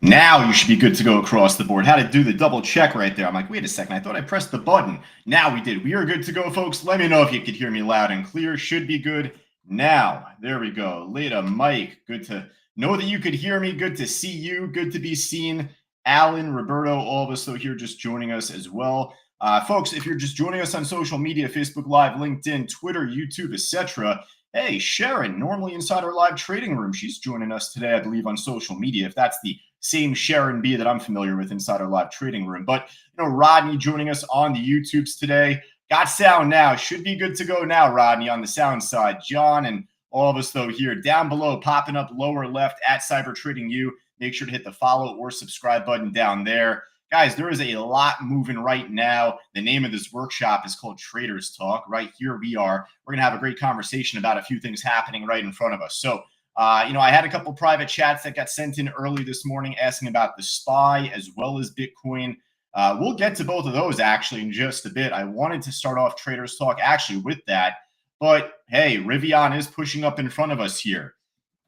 Now you should be good to go across the board. Had to do the double check right there. I'm like, wait a second. I thought I pressed the button. Now we did. We are good to go, folks. Let me know if you could hear me loud and clear. Should be good now. There we go. Leda, Mike, good to know that you could hear me. Good to see you. Good to be seen. Alan, Roberto, all of us though here just joining us as well. Folks, if you're just joining us on social media, Facebook Live, LinkedIn, Twitter, YouTube, etc., hey, Sharon, normally inside our live trading room, she's joining us today, I believe, on social media. If that's the same Sharon B that I'm familiar with inside our live trading room. But, Rodney joining us on the YouTubes today. Got sound now. Should be good to go now, Rodney, on the sound side. John and all of us, though, here down below, popping up lower left at Cyber Trading U. Make sure to hit the follow or subscribe button down there. Guys, there is a lot moving right now. The name of this workshop is called Traders Talk. Right here we are. We're going to have a great conversation about a few things happening right in front of us. So, I had a couple private chats that got sent in early this morning asking about the SPY as well as Bitcoin. We'll get to both of those actually in just a bit. I wanted to start off Traders Talk actually with that. But, hey, Rivian is pushing up in front of us here.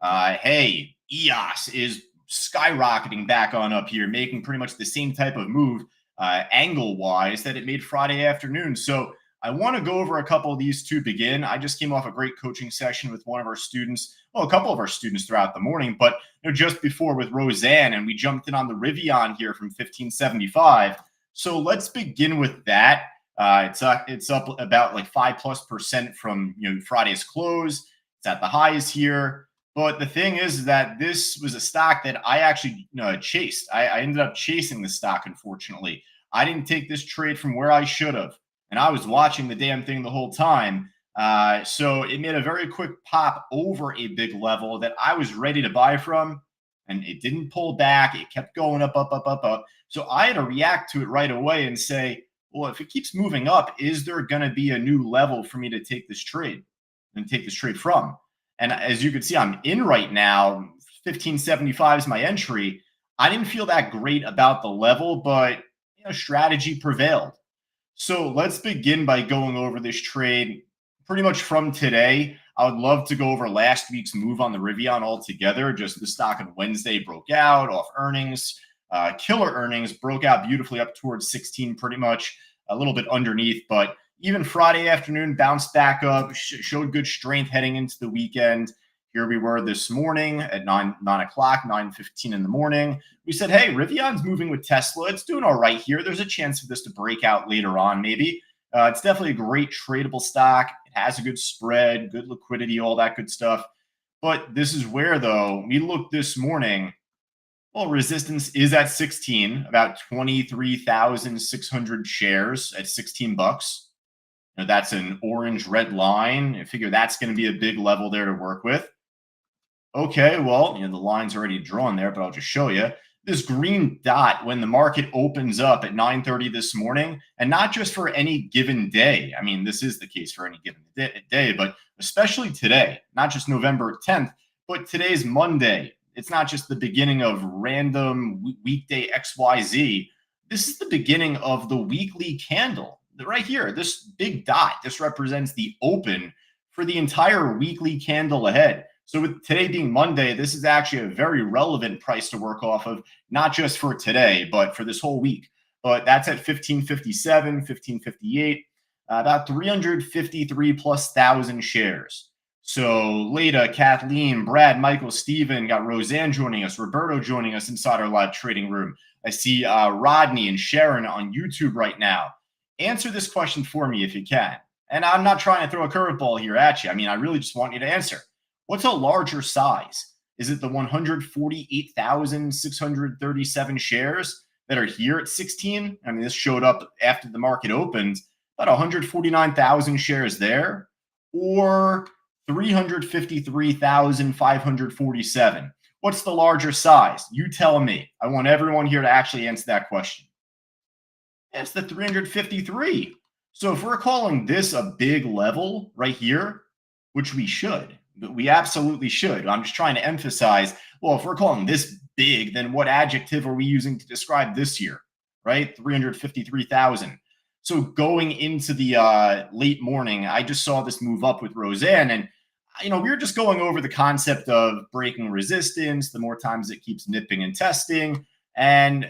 Hey, EOS is skyrocketing back on up here, making pretty much the same type of move angle-wise that it made Friday afternoon. So I want to go over a couple of these to begin. I just came off a great coaching session with one of our students, well, a couple of our students throughout the morning, but just before with Roseanne, and we jumped in on the Rivian here from 1575. So let's begin with that. It's up about like 5+% from Friday's close. It's at the highs here. But the thing is that this was a stock that I actually chased. I ended up chasing the stock, unfortunately. I didn't take this trade from where I should have. And I was watching the damn thing the whole time. So it made a very quick pop over a big level that I was ready to buy from. And it didn't pull back. It kept going up, up, up, up, up. So I had to react to it right away and say, well, if it keeps moving up, is there going to be a new level for me to take this trade and take this trade from? And as you can see, I'm in right now. 1575 is my entry. I didn't feel that great about the level, but strategy prevailed. So let's begin by going over this trade pretty much from today. I would love to go over last week's move on the Rivian altogether. Just the stock on Wednesday broke out off earnings, killer earnings, broke out beautifully up towards 16, pretty much a little bit underneath, but even Friday afternoon bounced back up, showed good strength heading into the weekend. Here we were this morning at 9 o'clock, 9:15 in the morning. We said, hey, Rivian's moving with Tesla. It's doing all right here. There's a chance for this to break out later on, maybe. It's definitely a great tradable stock. It has a good spread, good liquidity, all that good stuff. But this is where, though, we looked this morning. Well, resistance is at 16, about 23,600 shares at $16. That's an orange red line. I figure that's going to be a big level there to work with. Okay, well, the line's already drawn there, but I'll just show you. This green dot when the market opens up at 9:30 this morning, and not just for any given day. I mean, this is the case for any given day, but especially today, not just November 10th, but today's Monday. It's not just the beginning of random weekday XYZ. This is the beginning of the weekly candle. Right here, this big dot, this represents the open for the entire weekly candle ahead. So with today being Monday, this is actually a very relevant price to work off of, not just for today, but for this whole week. But that's at 1557, 1558, about 353 plus thousand shares. So Leda, Kathleen, Brad, Michael, Steven, got Roseanne joining us, Roberto joining us inside our live trading room. I see Rodney and Sharon on YouTube right now. Answer this question for me if you can. And I'm not trying to throw a curveball here at you. I mean, I really just want you to answer. What's a larger size? Is it the 148,637 shares that are here at 16? I mean, this showed up after the market opened, about 149,000 shares there, or 353,547. What's the larger size? You tell me. I want everyone here to actually answer that question. It's the 353. So if we're calling this a big level right here, which we should, but we absolutely should. I'm just trying to emphasize, well, if we're calling this big, then what adjective are we using to describe this here, right? 353,000. So going into the late morning, I just saw this move up with Roseanne, and we were just going over the concept of breaking resistance, the more times it keeps nipping and testing. And,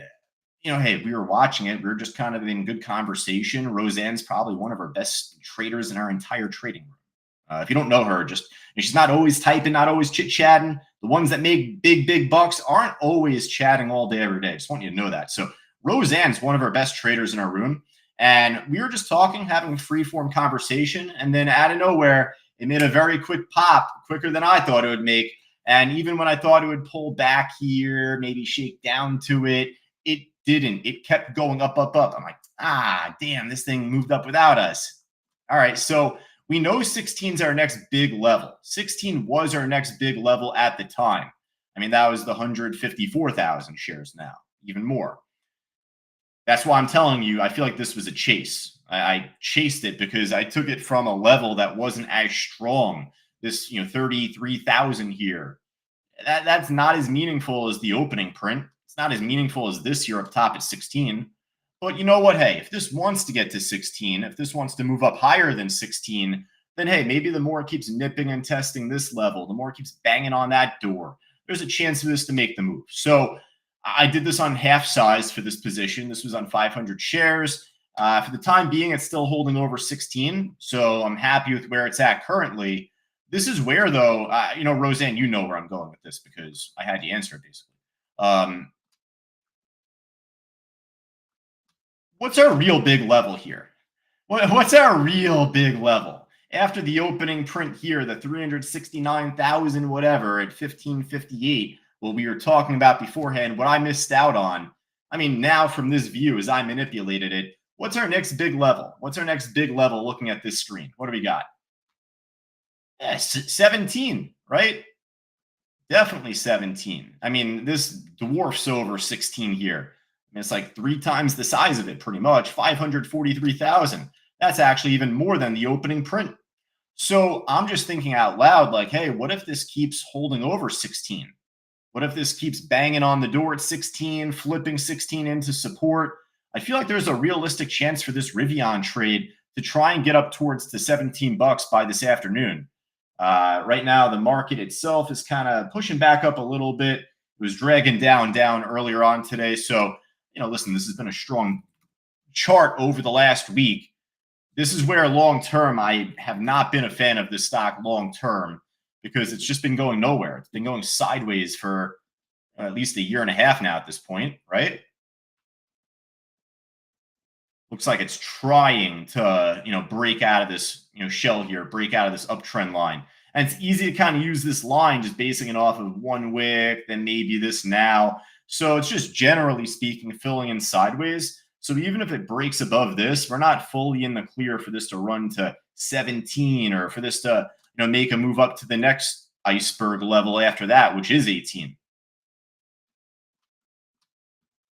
hey, we were watching it. We were just kind of in good conversation. Roseanne's probably one of our best traders in our entire trading room. If you don't know her, she's not always typing, not always chit chatting. The ones that make big bucks aren't always chatting all day, every day. Just want you to know that. So Roseanne's one of our best traders in our room. And we were just talking, having a free form conversation. And then out of nowhere, it made a very quick pop, quicker than I thought it would make. And even when I thought it would pull back here, maybe shake down to it, it didn't. It kept going up. I'm like, damn, this thing moved up without us. All right, so we know 16 is our next big level. 16 was our next big level at the time. I mean, that was the 154,000 shares now, even more. That's why I'm telling you, I feel like this was a chase. I chased it because I took it from a level that wasn't as strong. This, 33,000 here. That's not as meaningful as the opening print. It's not as meaningful as this here up top at 16. But you know what? Hey, if this wants to get to 16, if this wants to move up higher than 16, then hey, maybe the more it keeps nipping and testing this level, the more it keeps banging on that door, there's a chance for this to make the move. So I did this on half size for this position. This was on 500 shares. For the time being, it's still holding over 16. So I'm happy with where it's at currently. This is where, though, Roseanne, you know where I'm going with this because I had to answer it basically. What's our real big level here? What's our real big level? After the opening print here, the 369,000 whatever at 1558, what we were talking about beforehand, what I missed out on. I mean, now from this view, as I manipulated it, what's our next big level? What's our next big level looking at this screen? What do we got? Yeah, 17, right? Definitely 17. I mean, this dwarfs over 16 here. I mean, it's like 3 times the size of it, pretty much. 543,000. That's actually even more than the opening print. So I'm just thinking out loud, like, hey, what if this keeps holding over 16? What if this keeps banging on the door at 16, flipping 16 into support? I feel like there's a realistic chance for this Rivian trade to try and get up towards the 17 bucks by this afternoon. Right now, the market itself is kind of pushing back up a little bit. It was dragging down earlier on today. So, listen, this has been a strong chart over the last week. This is where long term, I have not been a fan of this stock long term because it's just been going nowhere. It's been going sideways for at least a year and a half now at this point, right? Looks like it's trying to, break out of this, shell here, break out of this uptrend line. And it's easy to kind of use this line, just basing it off of one wick, then maybe this now. So it's just generally speaking, filling in sideways. So even if it breaks above this, we're not fully in the clear for this to run to 17 or for this to, make a move up to the next iceberg level after that, which is 18.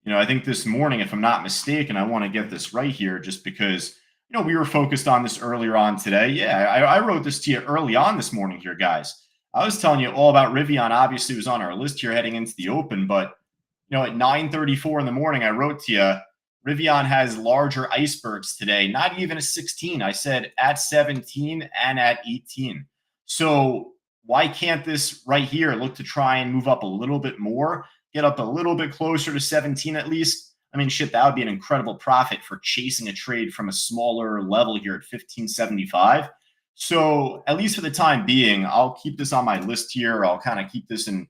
I think this morning, if I'm not mistaken, I want to get this right here just because, we were focused on this earlier on today. Yeah, I wrote this to you early on this morning here, guys. I was telling you all about Rivian. Obviously, it was on our list here heading into the open, but, at 9:34 in the morning, I wrote to you, Rivian has larger icebergs today, not even a 16. I said at 17 and at 18. So why can't this right here look to try and move up a little bit more? Get up a little bit closer to 17 at least. I mean, shit, that would be an incredible profit for chasing a trade from a smaller level here at 1575. So at least for the time being, I'll keep this on my list here. I'll kind of keep this in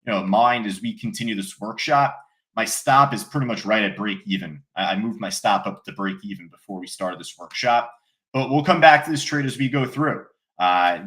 mind as we continue this workshop. My stop is pretty much right at break even. I moved my stop up to break even before we started this workshop. But we'll come back to this trade as we go through.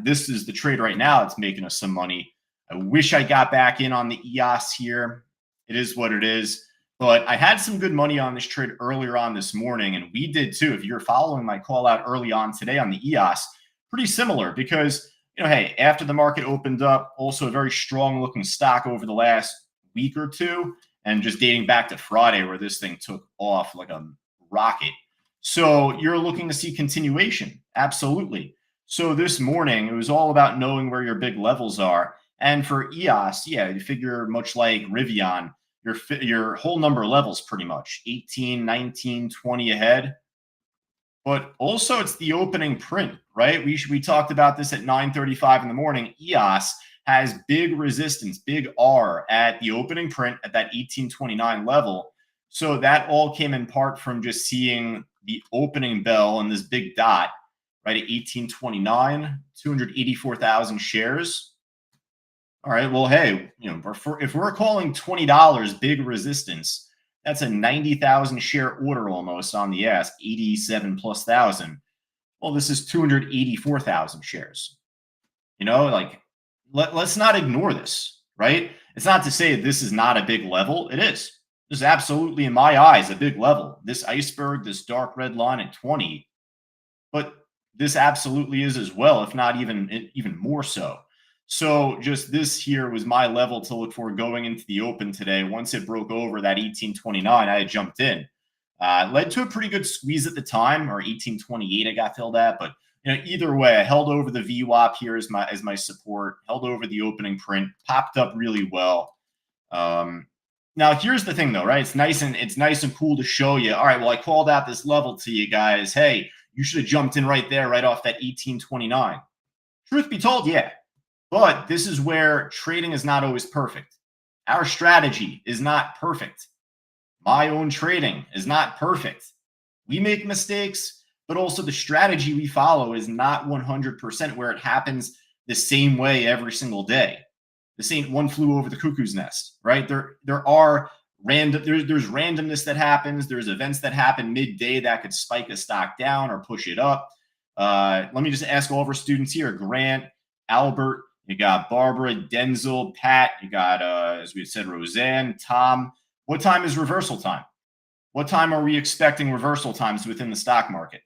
This is the trade right now. It's making us some money. I wish I got back in on the EOS here. It is what it is. But I had some good money on this trade earlier on this morning, and we did too. If you're following my call out early on today on the EOS, pretty similar because, hey, after the market opened up, also a very strong looking stock over the last week or two, and just dating back to Friday where this thing took off like a rocket. So you're looking to see continuation. Absolutely. So this morning, it was all about knowing where your big levels are. And for EOS, yeah, you figure much like Rivian, your whole number levels pretty much 18, 19, 20 ahead. but also it's the opening print, right? We talked about this at 9:35 in the morning. EOS has big resistance, big R at the opening print at that 1829 level. So that all came in part from just seeing the opening bell and this big dot right at 1829, 284,000 shares. All right, well, hey, if we're calling $20 big resistance, that's a 90,000 share order almost on the ask, 87 plus thousand. Well, this is 284,000 shares. Like let's not ignore this, right? It's not to say this is not a big level. It is. This is absolutely, in my eyes, a big level. This iceberg, this dark red line at 20, but this absolutely is as well, if not even more so. So just this here was my level to look for going into the open today. Once it broke over that 1829, I had jumped in. Led to a pretty good squeeze at the time, or 1828 I got filled at. But either way, I held over the VWAP here as my support, held over the opening print, popped up really well. Now here's the thing though, right? It's nice and cool to show you. All right, well, I called out this level to you guys. Hey, you should have jumped in right there, right off that 1829. Truth be told, yeah. But this is where trading is not always perfect. Our strategy is not perfect. My own trading is not perfect. We make mistakes, but also the strategy we follow is not 100% where it happens the same way every single day. This ain't one flew over the cuckoo's nest, right? There are there's randomness that happens. There's events that happen midday that could spike a stock down or push it up. Let me just ask all of our students here: Grant, Albert, you got Barbara, Denzel, Pat, you got as we said, Roseanne, Tom. What time is reversal time? What time are we expecting reversal times within the stock market?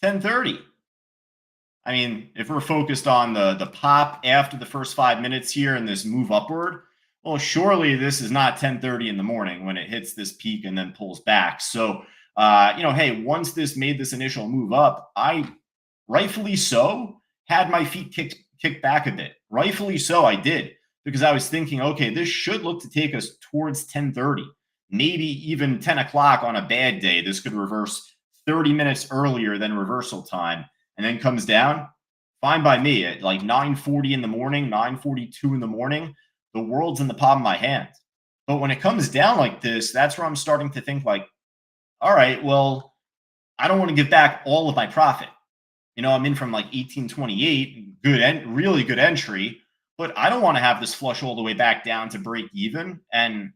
10:30. I mean, if we're focused on the pop after the first 5 minutes here and this move upward, well, surely this is not 10:30 in the morning when it hits this peak and then pulls back. So, hey, once this made this initial move up, I rightfully so had my feet kicked back a bit. Rightfully so, I did, because I was thinking, okay, this should look to take us towards 10:30, maybe even 10 o'clock on a bad day. This could reverse 30 minutes earlier than reversal time and then comes down. Fine by me. At like 9:40 in the morning, 9:42 in the morning, the world's in the palm of my hand. But when it comes down like this, that's where I'm starting to think like, all right, well, I don't want to give back all of my profit. I'm in from like 1828, really good entry, but I don't want to have this flush all the way back down to break even. And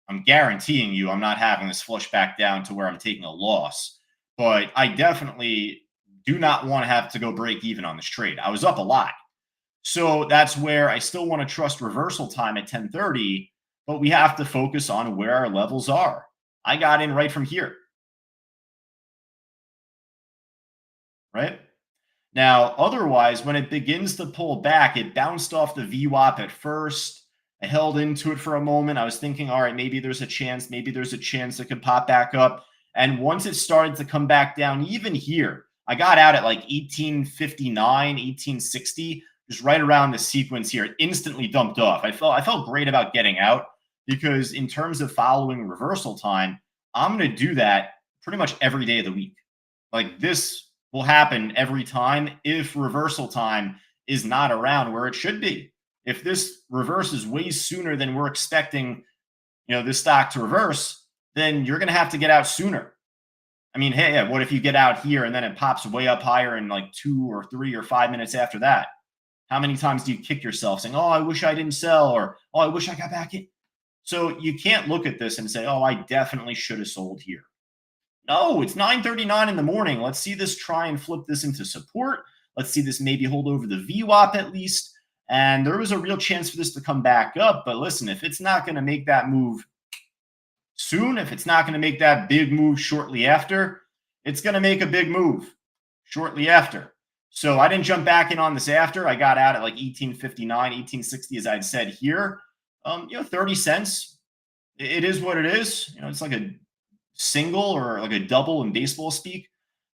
I'm guaranteeing you, I'm not having this flush back down to where I'm taking a loss. But I definitely do not want to have to go break even on this trade. I was up a lot. So that's where I still want to trust reversal time at 10:30, but we have to focus on where our levels are. I got in right from here. Right? Now, otherwise, when it begins to pull back, it bounced off the VWAP at first. I held into it for a moment. I was thinking, all right, maybe there's a chance it could pop back up. And once it started to come back down, even here, I got out at like 1859, 1860, just right around the sequence here. It instantly dumped off. I felt great about getting out because in terms of following reversal time, I'm going to do that pretty much every day of the week. Like this will happen every time if reversal time is not around where it should be. If this reverses way sooner than we're expecting, this stock to reverse, then you're going to have to get out sooner. I mean, hey, what if you get out here and then it pops way up higher in like 2 or 3 or 5 minutes after that? How many times do you kick yourself saying, oh, I wish I didn't sell, or, oh, I wish I got back in? So you can't look at this and say, oh, I definitely should have sold here. No, it's 9:39 in the morning. Let's see this try and flip this into support. Let's see this maybe hold over the VWAP at least. And there was a real chance for this to come back up. But listen, if it's not going to make that move soon, if it's not going to make that big move shortly after, it's going to make a big move shortly after. So I didn't jump back in on this after. I got out at like 1859, 1860, as I'd said here. 30 cents. It is what it is. It's like a single or like a double in baseball speak.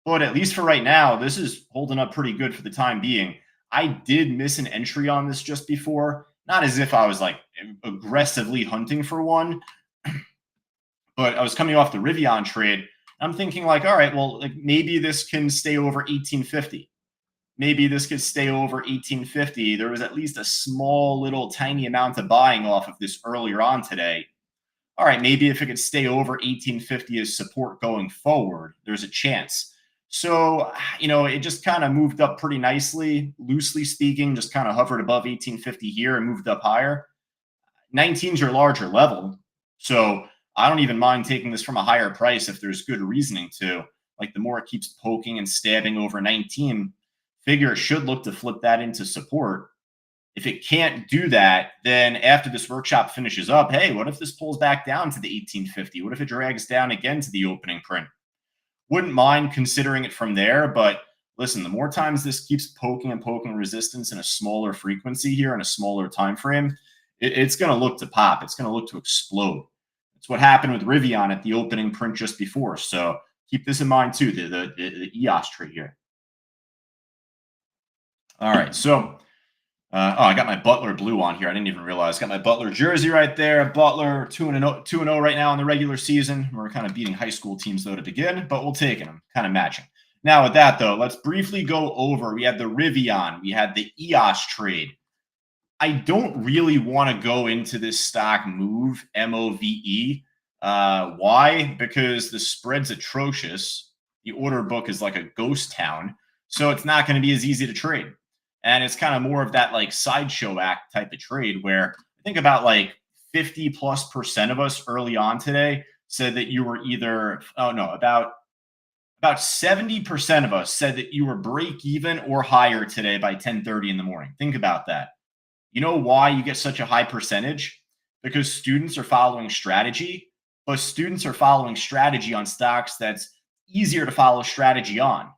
But at least for right now, this is holding up pretty good for the time being. I did miss an entry on this just before. Not as if I was like aggressively hunting for one, But I was coming off the Rivian trade. I'm thinking like, all right, well, like maybe this can stay over 1850. Maybe this could stay over 1850. There was at least a small little tiny amount of buying off of this earlier on today. All right, maybe if it could stay over 1850 as support going forward, there's a chance. So, it just kind of moved up pretty nicely, loosely speaking, just kind of hovered above 1850 here and moved up higher. 19's your larger level. So I don't even mind taking this from a higher price if there's good reasoning to. Like the more it keeps poking and stabbing over 19, figure it should look to flip that into support. If it can't do that, then after this workshop finishes up, hey, what if this pulls back down to the 1850? What if it drags down again to the opening print? Wouldn't mind considering it from there, but listen, the more times this keeps poking and poking resistance in a smaller frequency here in a smaller time frame, it's going to look to pop. It's going to look to explode. It's what happened with Rivian at the opening print just before. So keep this in mind too, the EOS trade here. All right, so I got my Butler blue on here. I didn't even realize. Got my Butler jersey right there. Butler 2-0 right now in the regular season. We're kind of beating high school teams though to begin, but we'll take them, kind of matching. Now with that though, let's briefly go over. We had the Rivian, we had the EOS trade. I don't really want to go into this stock move, MOVE. Why? Because the spread's atrocious. The order book is like a ghost town, so it's not going to be as easy to trade. And it's kind of more of that like sideshow act type of trade where I think about like 50+% of us early on today said that you were either, about 70% of us said that you were break even or higher today by 10:30 in the morning. Think about that. You know why you get such a high percentage? Because students are following strategy, but students are following strategy on stocks that's easier to follow strategy on.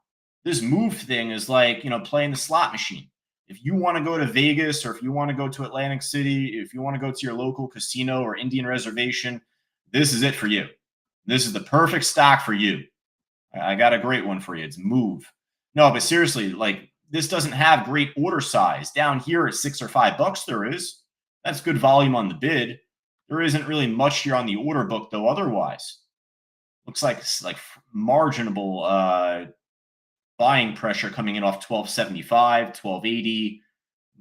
This move thing is like, playing the slot machine. If you want to go to Vegas or if you want to go to Atlantic City, if you want to go to your local casino or Indian reservation, this is it for you. This is the perfect stock for you. I got a great one for you. It's Move. No, but seriously, like this doesn't have great order size. Down here at $6 or $5, there is. That's good volume on the bid. There isn't really much here on the order book, though, otherwise. Looks like marginable buying pressure coming in off 1275, 1280.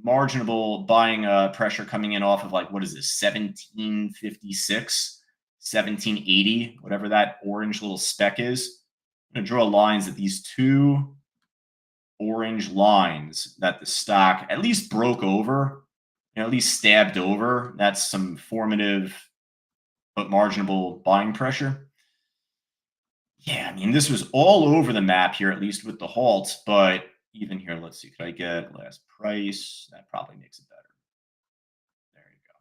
Marginable buying pressure coming in off of what is this, 1756, 1780, whatever that orange little speck is. I'm going to draw lines at these two orange lines that the stock at least broke over, at least stabbed over. That's some formative but marginable buying pressure. Yeah, I mean, this was all over the map here, at least with the halts, but even here, let's see, could I get last price? That probably makes it better. There you go.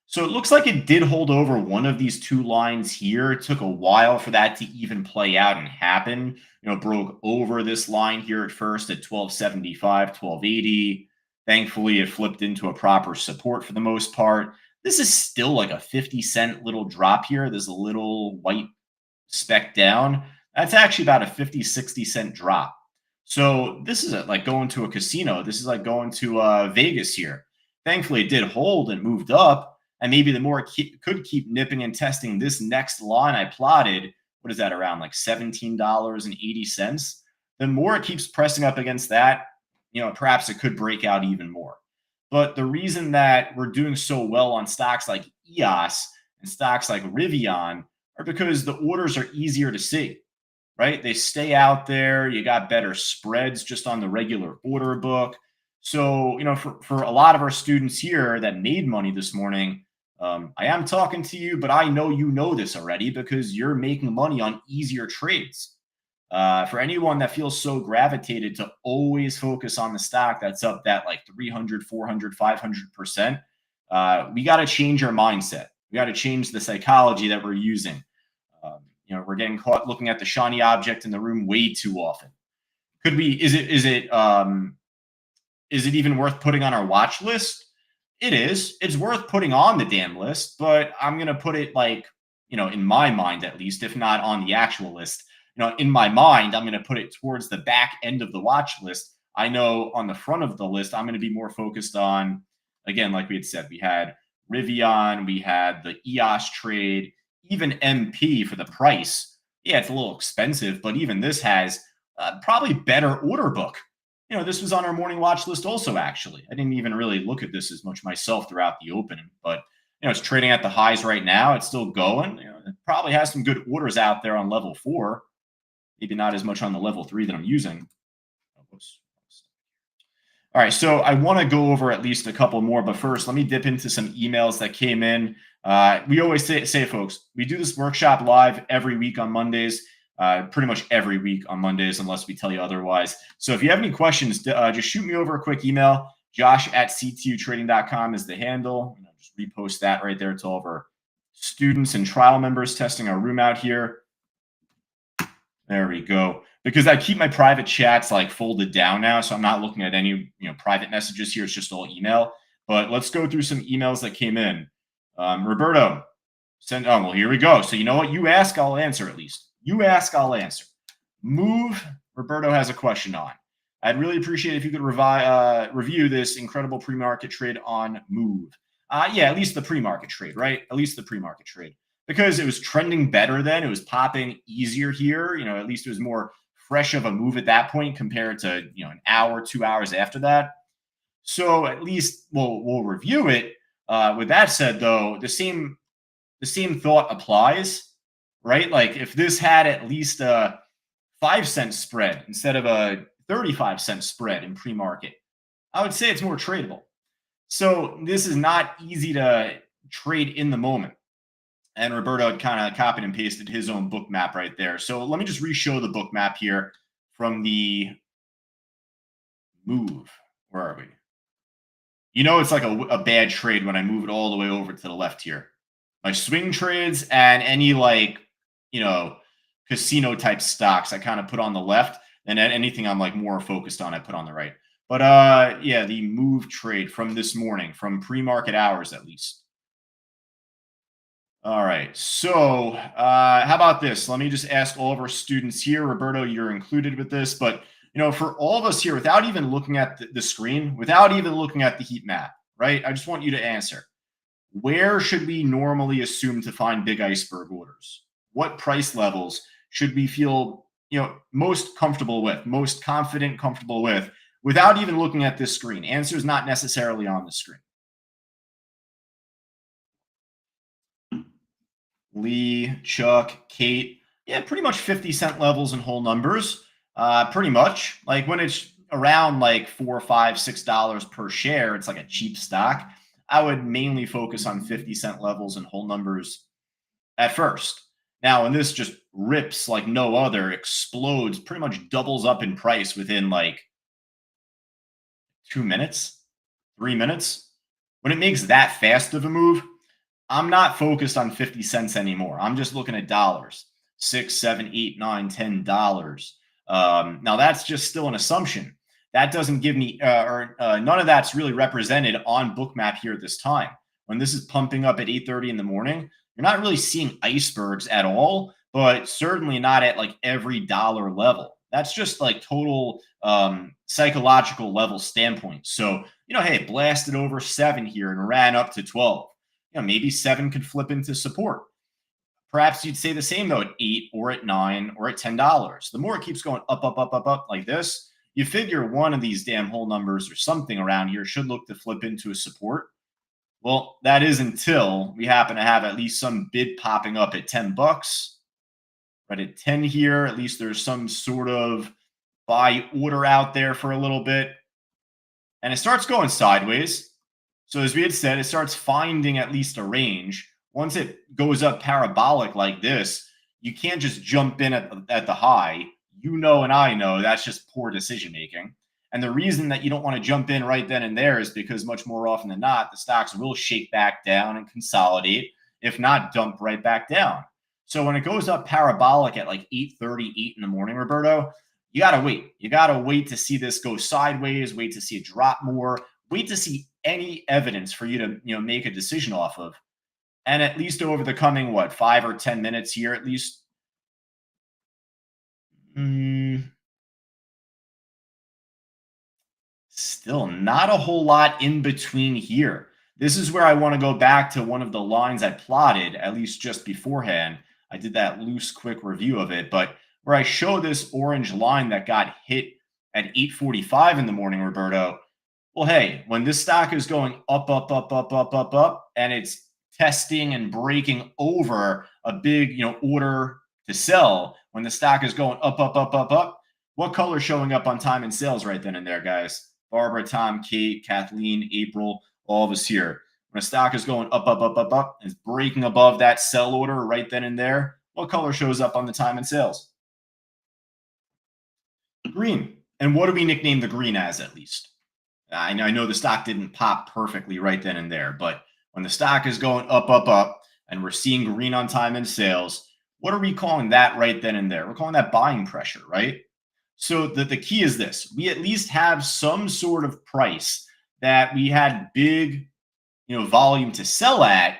So it looks like it did hold over one of these two lines here. It took a while for that to even play out and happen. Broke over this line here at first at 1275, 1280. Thankfully, it flipped into a proper support for the most part. This is still like a 50-cent little drop here. There's a little white speck down. That's actually about a 50, 60-cent drop. So this is like going to a casino. This is like going to Vegas here. Thankfully, it did hold and moved up. And maybe the more it could keep nipping and testing this next line I plotted, what is that, around like $17.80? The more it keeps pressing up against that, perhaps it could break out even more. But the reason that we're doing so well on stocks like EOS and stocks like Rivian are because the orders are easier to see, right? They stay out there. You got better spreads just on the regular order book. So, for a lot of our students here that made money this morning, I am talking to you, but I know you know this already because you're making money on easier trades. For anyone that feels so gravitated to always focus on the stock that's up that like 300, 400, 500%, we got to change our mindset. We got to change the psychology that we're using. We're getting caught looking at the shiny object in the room way too often. Could we? Is it even worth putting on our watch list? It is. It's worth putting on the damn list, but I'm gonna put it in my mind at least, if not on the actual list. In my mind, I'm gonna put it towards the back end of the watch list. I know on the front of the list, I'm gonna be more focused on, again, like we had said, we had Rivian, we had the EOS trade. even MP for the price. Yeah, it's a little expensive, but even this has probably better order book. This was on our morning watch list also, actually. I didn't even really look at this as much myself throughout the opening, but it's trading at the highs right now. It's still going. It probably has some good orders out there on level 4. Maybe not as much on the level 3 that I'm using. Oh, whoops. All right, so I want to go over at least a couple more, but first, let me dip into some emails that came in. We always say, folks, we do this workshop live every week on Mondays, pretty much every week on Mondays, unless we tell you otherwise. So if you have any questions, just shoot me over a quick email. Josh@ctutrading.com is the handle. Just repost that right there to all of our students and trial members testing our room out here. There we go. Because I keep my private chats like folded down now, so I'm not looking at any private messages here. It's just all email. But let's go through some emails that came in. Roberto send. Oh well, here we go. So you know what? You ask, I'll answer. At least you ask, I'll answer. Move. Roberto has a question on. I'd really appreciate if you could review this incredible pre-market trade on Move. Yeah, at least the pre-market trade, right? At least the pre-market trade. Because it was trending better then. It was popping easier here. At least it was more fresh of a move at that point compared to, an hour, 2 hours after that. So at least we'll review it. With that said, though, the same thought applies, right? Like if this had at least a 5-cent spread instead of a 35-cent spread in pre-market, I would say it's more tradable. So this is not easy to trade in the moment. And Roberto had kind of copied and pasted his own book map right there. So let me just re-show the book map here from the Move. Where are we? It's like a bad trade when I move it all the way over to the left here. My swing trades and any casino type stocks I kind of put on the left, and anything I'm like more focused on I put on the right. But yeah, the Move trade from this morning, from pre-market hours at least. All right. So how about this? Let me just ask all of our students here. Roberto, you're included with this. But, for all of us here, without even looking at the screen, without even looking at the heat map, right? I just want you to answer. Where should we normally assume to find big iceberg orders? What price levels should we feel, most comfortable with, most confident, comfortable with, without even looking at this screen? Answer is not necessarily on the screen. Lee, Chuck, Kate, yeah, pretty much 50-cent levels and whole numbers. Pretty much. Like when it's around like $4, $5, $6 per share, it's like a cheap stock. I would mainly focus on 50-cent levels and whole numbers at first. Now, when this just rips like no other, explodes, pretty much doubles up in price within like 2 minutes, 3 minutes. When it makes that fast of a move, I'm not focused on 50 cents anymore. I'm just looking at dollars, $6, $7, $8, $9, $10. Now that's just still an assumption. That doesn't give me, none of that's really represented on Bookmap here at this time. When this is pumping up at 8:30 in the morning, you're not really seeing icebergs at all, but certainly not at like every dollar level. That's just like total psychological level standpoint. So, hey, blasted over 7 here and ran up to 12. Maybe 7 could flip into support. Perhaps you'd say the same though at 8 or at 9 or at $10. The more it keeps going up, up, up, up, up like this, you figure one of these damn whole numbers or something around here should look to flip into a support. Well, that is until we happen to have at least some bid popping up at $10. Right at 10 here, at least there's some sort of buy order out there for a little bit. And it starts going sideways. So as we had said, it starts finding at least a range. Once it goes up parabolic like this, you can't just jump in at the high. And I know that's just poor decision making. And the reason that you don't want to jump in right then and there is because much more often than not, the stocks will shake back down and consolidate, if not dump right back down. So when it goes up parabolic at like 8:30, 8 in the morning, Roberto, you got to wait. You got to wait to see this go sideways, wait to see it drop more, wait to see any evidence for you to make a decision off of. And at least over the coming 5 or 10 minutes here, at least still not a whole lot in between here. This is where I want to go back to one of the lines I plotted, at least just beforehand. I did that loose, quick review of it, but where I show this orange line that got hit at 8:45 in the morning, Roberto. Well, hey, when this stock is going up, up, up, up, up, up, up, and it's testing and breaking over a big, order to sell, when the stock is going up, up, up, up, up, what color showing up on time and sales right then and there, guys? Barbara, Tom, Kate, Kathleen, April, all of us here. When a stock is going up, up, up, up, up, and it's breaking above that sell order right then and there, what color shows up on the time and sales? Green. And what do we nickname the green as, at least? I know the stock didn't pop perfectly right then and there, but when the stock is going up, up, up, and we're seeing green on time and sales, what are we calling that right then and there? We're calling that buying pressure, right? So the key is this: we at least have some sort of price that we had big, volume to sell at,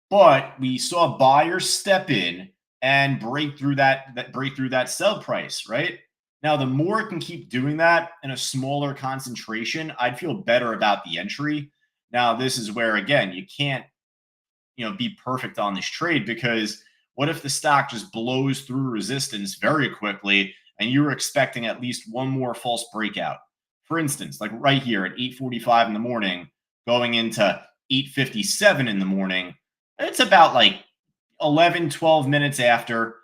but we saw buyers step in and break through that sell price, right? Now, the more it can keep doing that in a smaller concentration, I'd feel better about the entry. Now, this is where again you can't be perfect on this trade, because what if the stock just blows through resistance very quickly and you were expecting at least one more false breakout? For instance, like right here at 8:45 in the morning, going into 8:57 in the morning, it's about like 11, 12 minutes after.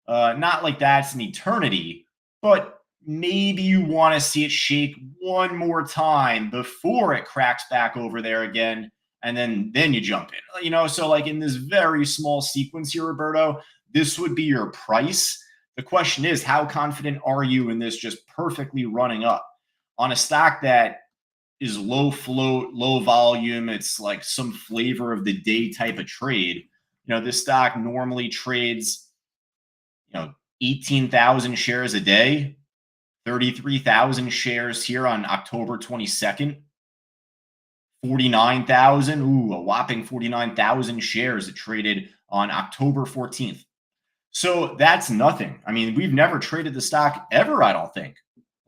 Not like that's an eternity, but maybe you want to see it shake one more time before it cracks back over there again, and then you jump in. So like in this very small sequence here, Roberto, this would be your price. The question is, how confident are you in this just perfectly running up on a stock that is low float, low volume? It's like some flavor of the day type of trade. This stock normally trades, 18,000 shares a day, 33,000 shares here on October 22nd, 49,000, a whopping 49,000 shares that traded on October 14th. So that's nothing. I mean, we've never traded the stock ever, I don't think.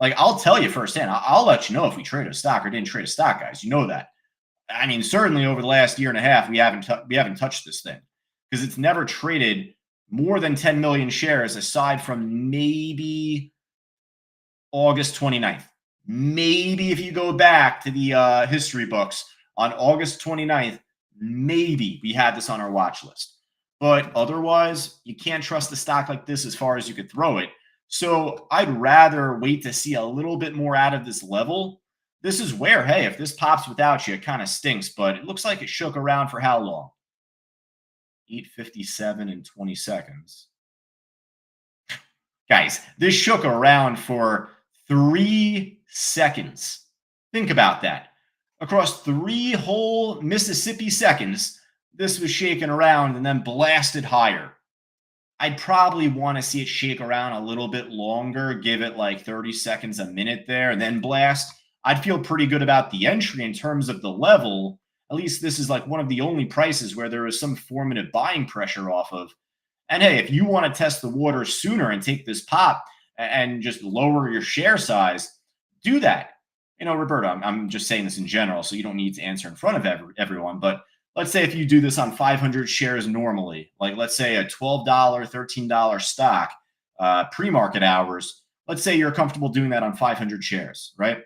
Like, I'll tell you firsthand, I'll let you know if we traded a stock or didn't trade a stock, guys. You know that. I mean, certainly over the last year and a half, we haven't touched this thing, because it's never traded more than 10 million shares, aside from maybe August 29th. Maybe if you go back to the history books on August 29th, maybe we had this on our watch list. But otherwise, you can't trust the stock like this as far as you could throw it. So I'd rather wait to see a little bit more out of this level. This is where, hey, if this pops without you, it kind of stinks, but it looks like it shook around for how long? 8:57 and 20 seconds. Guys, this shook around for 3 seconds. Think about that. Across 3 whole Mississippi seconds, this was shaking around and then blasted higher. I'd probably want to see it shake around a little bit longer, give it like 30 seconds, a minute there, and then blast. I'd feel pretty good about the entry in terms of the level. At least this is like one of the only prices where there is some formative buying pressure off of. And hey, if you want to test the water sooner and take this pop and just lower your share size, do that. Roberto, I'm just saying this in general, so you don't need to answer in front of everyone. But let's say if you do this on 500 shares normally, like let's say a $12, $13 stock, pre-market hours, let's say you're comfortable doing that on 500 shares, right?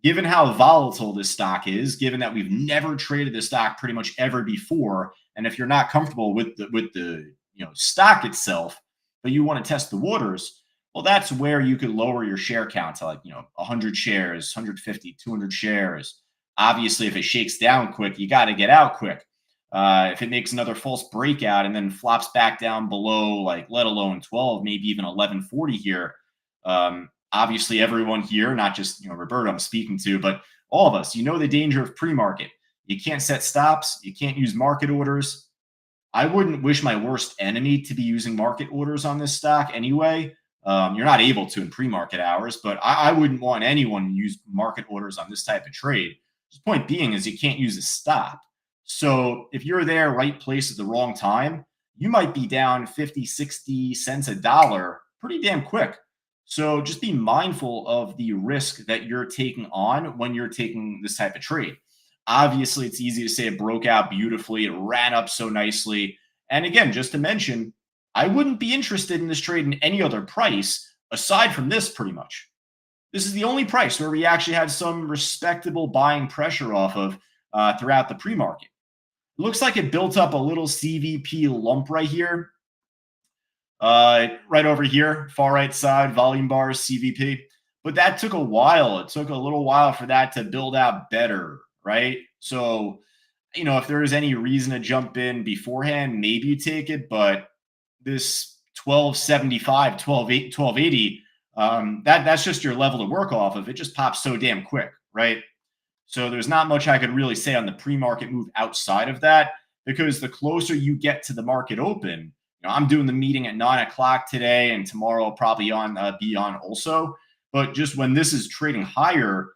Given how volatile this stock is, given that we've never traded this stock pretty much ever before, and if you're not comfortable with the stock itself, but you want to test the waters, well, that's where you could lower your share count to like 100 shares, 150, 200 shares. Obviously, if it shakes down quick, you got to get out quick. If it makes another false breakout and then flops back down below, like let alone 12, maybe even 1140 here. Obviously, everyone here, not just Roberto I'm speaking to, but all of us, the danger of pre-market. You can't set stops. You can't use market orders. I wouldn't wish my worst enemy to be using market orders on this stock anyway. You're not able to in pre-market hours, but I wouldn't want anyone to use market orders on this type of trade. The point being is you can't use a stop. So if you're there, right place at the wrong time, you might be down 50, 60 cents, a dollar pretty damn quick. So just be mindful of the risk that you're taking on when you're taking this type of trade. Obviously, it's easy to say it broke out beautifully. It ran up so nicely. And again, just to mention, I wouldn't be interested in this trade in any other price aside from this, pretty much. This is the only price where we actually had some respectable buying pressure off of throughout the pre-market. It looks like it built up a little CVP lump right here. Right over here, far right side, volume bars, CVP. But that took a while. It took a little while for that to build out better, right? So, if there is any reason to jump in beforehand, maybe you take it. But this 1275, 1280, that's just your level to work off of. It just pops so damn quick, right? So there's not much I could really say on the pre-market move outside of that, because the closer you get to the market open, I'm doing the meeting at 9 o'clock today, and tomorrow I'll probably be on also. But just when this is trading higher,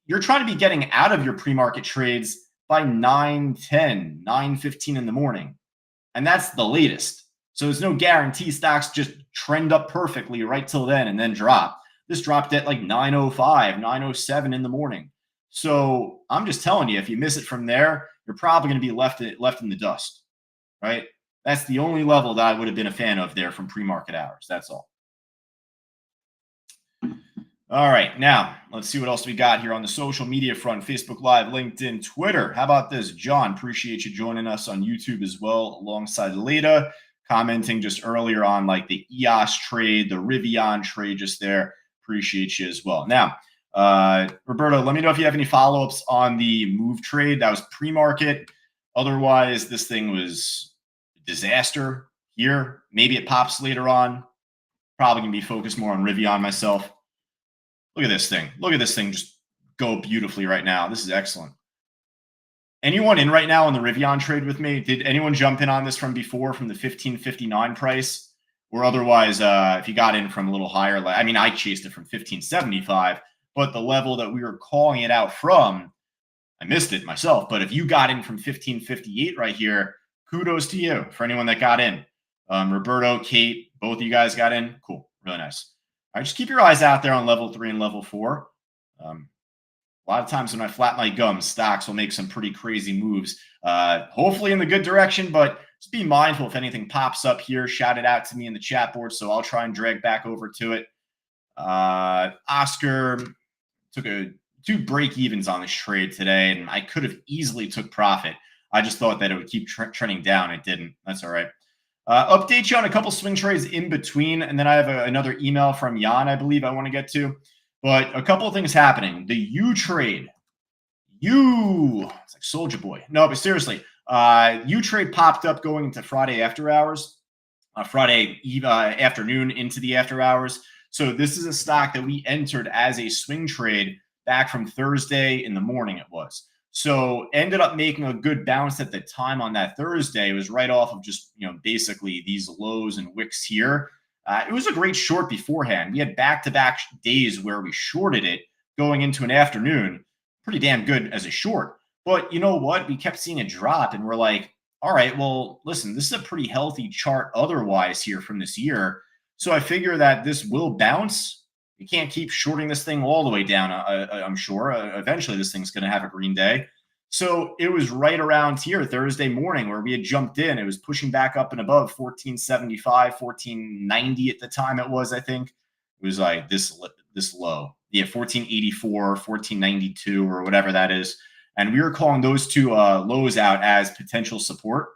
you're trying to be getting out of your pre-market trades by 9:10, 9:15 in the morning. And that's the latest. So there's no guarantee stocks just trend up perfectly right till then and then drop. This dropped at like 9:05, 9:07 in the morning. So I'm just telling you, if you miss it from there, you're probably going to be left in the dust, right? That's the only level that I would have been a fan of there from pre-market hours. That's all. All right, now let's see what else we got here on the social media front. Facebook Live, LinkedIn, Twitter. How about this? John, appreciate you joining us on YouTube as well, alongside Leda, commenting just earlier on like the EOS trade, the Rivian trade just there. Appreciate you as well. Now, Roberto, let me know if you have any follow-ups on the move trade. That was pre-market. Otherwise, this thing was a disaster here. Maybe it pops later on. Probably going to be focused more on Rivian myself. Look at this thing. Look at this thing just go beautifully right now. This is excellent. Anyone in right now on the Rivian trade with me? Did anyone jump in on this from before, from the 1559 price? Or otherwise, if you got in from a little higher, I chased it from 1575, but the level that we were calling it out from, I missed it myself. But if you got in from 1558 right here, kudos to you for anyone that got in. Roberto, Kate, both of you guys got in. Cool. Really nice. All right, just keep your eyes out there on level 3 and level 4. A lot of times when I flap my gums, stocks will make some pretty crazy moves, hopefully in the good direction, but just be mindful if anything pops up here. Shout it out to me in the chat board, so I'll try and drag back over to it. Oscar took 2 break-evens on this trade today, and I could have easily took profit. I just thought that it would keep trending down. It didn't. That's all right. Update you on a couple swing trades in between, and then I have another email from Jan, I believe I want to get to. But a couple of things happening. The U trade. It's like Soldier Boy. No, but seriously, U trade popped up going into Friday after hours, Friday afternoon into the after hours. So this is a stock that we entered as a swing trade back from Thursday in the morning it was. So ended up making a good bounce at the time on that Thursday. It was right off of just, basically these lows and wicks here. It was a great short beforehand. We had back-to-back days where we shorted it going into an afternoon. Pretty damn good as a short. But you know what? We kept seeing it drop, and we're like, all right, well, listen, this is a pretty healthy chart otherwise here from this year. So I figure that this will bounce. You can't keep shorting this thing all the way down, I'm sure. Eventually, this thing's going to have a green day. So it was right around here Thursday morning where we had jumped in. It was pushing back up and above 1475, 1490 at the time it was, I think. It was like this low. Yeah, 1484, 1492 or whatever that is. And we were calling those 2 lows out as potential support.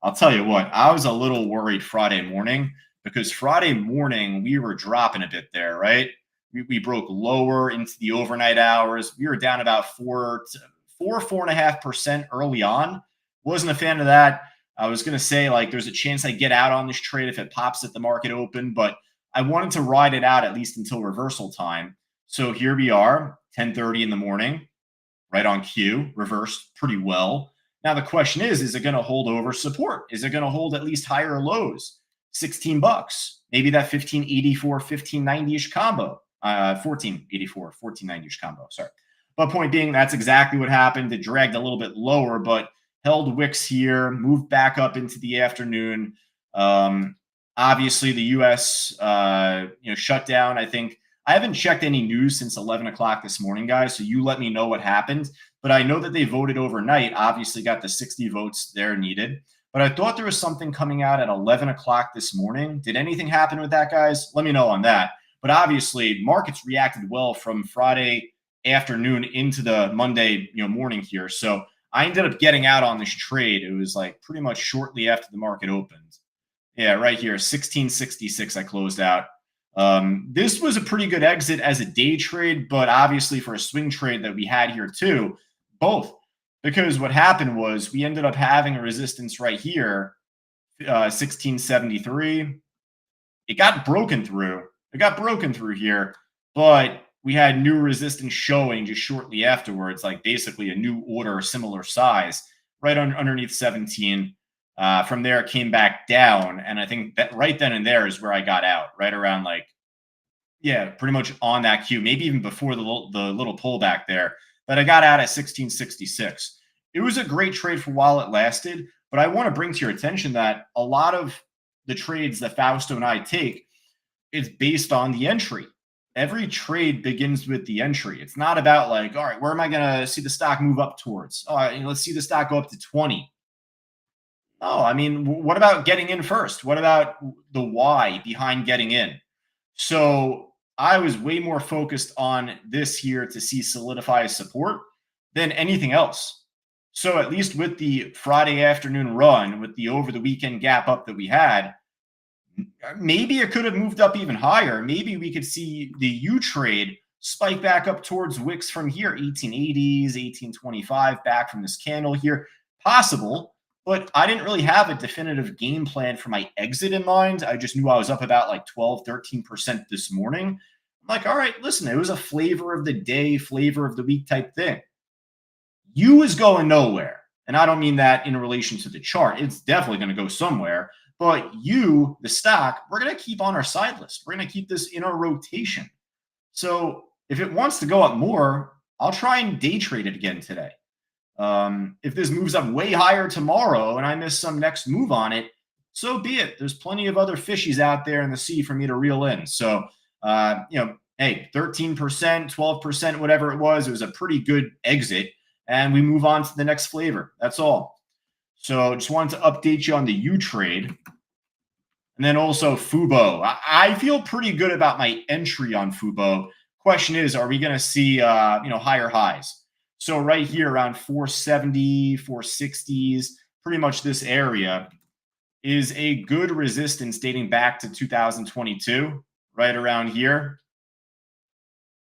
I'll tell you what, I was a little worried Friday morning because Friday morning we were dropping a bit there, right? We broke lower into the overnight hours. We were down about 4.5% early on. Wasn't a fan of that. I was going to say, there's a chance I get out on this trade if it pops at the market open, but I wanted to ride it out at least until reversal time. So here we are, 10:30 in the morning, right on cue, reversed pretty well. Now the question is it going to hold over support? Is it going to hold at least higher lows? $16, maybe that 1584, 1590-ish combo. 1484, 1490-ish combo, sorry. But point being, that's exactly what happened. It dragged a little bit lower, but held wicks here, moved back up into the afternoon. Obviously, the U.S. Shut down. I think I haven't checked any news since 11 o'clock this morning, guys. So you let me know what happened. but I know that they voted overnight, obviously got the 60 votes there needed. But I thought there was something coming out at 11 o'clock this morning. Did anything happen with that, guys? Let me know on that. But obviously, markets reacted well from Friday afternoon into the Monday, morning here. So I ended up getting out on this trade. It was like pretty much shortly after the market opened. Yeah, right here, 1666. I closed out. This was a pretty good exit as a day trade, but obviously for a swing trade that we had here too, both. Because what happened was we ended up having a resistance right here, 1673. It got broken through. It got broken through here, but we had new resistance showing just shortly afterwards, like basically a new order, similar size, right underneath 17. From there, it came back down, and I think that right then and there is where I got out, right around like, yeah, pretty much on that cue, maybe even before the little pullback there. But I got out at 1666. It was a great trade for while it lasted, but I want to bring to your attention that a lot of the trades that Fausto and I take is based on the entry. Every trade begins with the entry. It's not about like, all right, where am I going to see the stock move up towards? All right, let's see the stock go up to 20. Oh, I mean, what about getting in first? What about the why behind getting in? So I was way more focused on this here to see solidify as support than anything else. So at least with the Friday afternoon run, with the over the weekend gap up that we had, maybe it could have moved up even higher. Maybe we could see the U trade spike back up towards wicks from here, 1880s, 1825, back from this candle here. Possible, but I didn't really have a definitive game plan for my exit in mind. I just knew I was up about like 12, 13% this morning. I'm like, all right, listen, it was a flavor of the day, flavor of the week type thing. U is going nowhere. And I don't mean that in relation to the chart. It's definitely going to go somewhere. But U, the stock, we're going to keep on our side list. We're going to keep this in our rotation. So if it wants to go up more, I'll try and day trade it again today. If this moves up way higher tomorrow and I miss some next move on it, so be it. There's plenty of other fishies out there in the sea for me to reel in. So, hey, 13%, 12%, whatever it was a pretty good exit. And we move on to the next flavor. That's all. So just wanted to update you on the U trade. And then also Fubo. I feel pretty good about my entry on Fubo. Question is, are we going to see, higher highs? So right here around 470, 460s, pretty much this area is a good resistance dating back to 2022, right around here.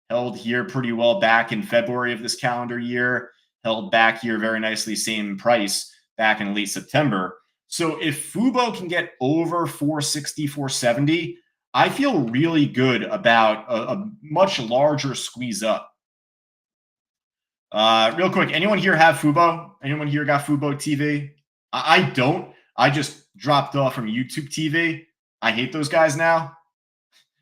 Held here pretty well back in February of this calendar year. Held back here very nicely, same price back in late September. So if Fubo can get over 460, 470, I feel really good about a much larger squeeze up. Real quick, anyone here have Fubo? Anyone here got Fubo TV? I don't. I just dropped off from YouTube TV. I hate those guys now.